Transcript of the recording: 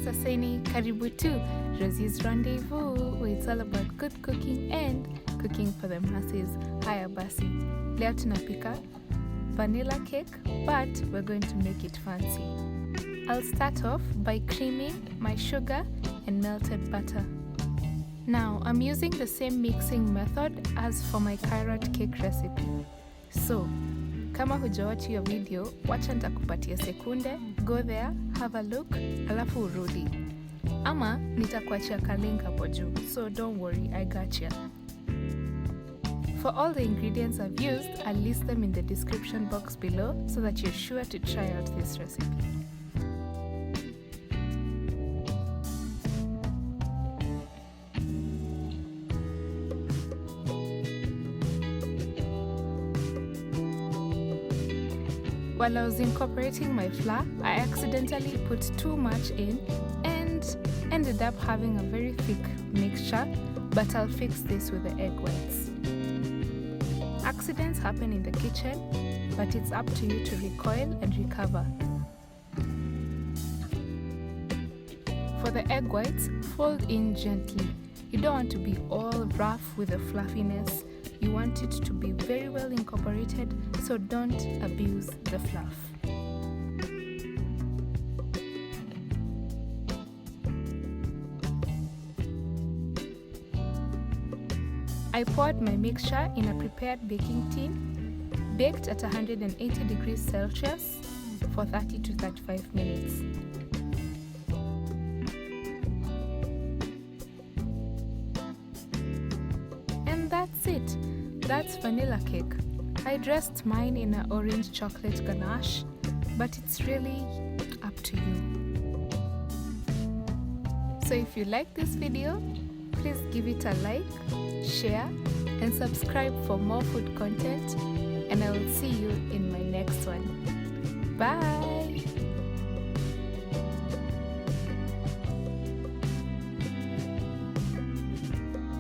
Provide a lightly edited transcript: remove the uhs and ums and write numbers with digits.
Saseni Karibu to ROSY'S Rendezvous, where it's all about good cooking and cooking for the masses. Haya basi, leo tunapika vanilla cake, but we're going to make it fancy. I'll start off by creaming my sugar and melted butter. Now, I'm using the same mixing method as for my carrot cake recipe. So, kama hujawachi hiyo video, wacha nitakupatia sekunde, go there, have a look, alafu urudi. Ama nitakuachia kalink hapo juu, so don't worry, I gotcha. For all the ingredients I've used, I'll list them in the description box below so that you're sure to try out this recipe. While I was incorporating my flour, I accidentally put too much in and ended up having a very thick mixture, but I'll fix this with the egg whites. Accidents happen in the kitchen, but it's up to you to recoil and recover. For the egg whites, fold in gently. You don't want to be all rough with the fluffiness. You want it to be very well incorporated, so don't abuse the fluff. I poured my mixture in a prepared baking tin, baked at 180 degrees Celsius for 30 to 35 minutes. And that's it. That's vanilla cake. I dressed mine in an orange chocolate ganache, but it's really up to you. So if you like this video, please give it a like, share, and subscribe for more food content, and I will see you in my next one. Bye!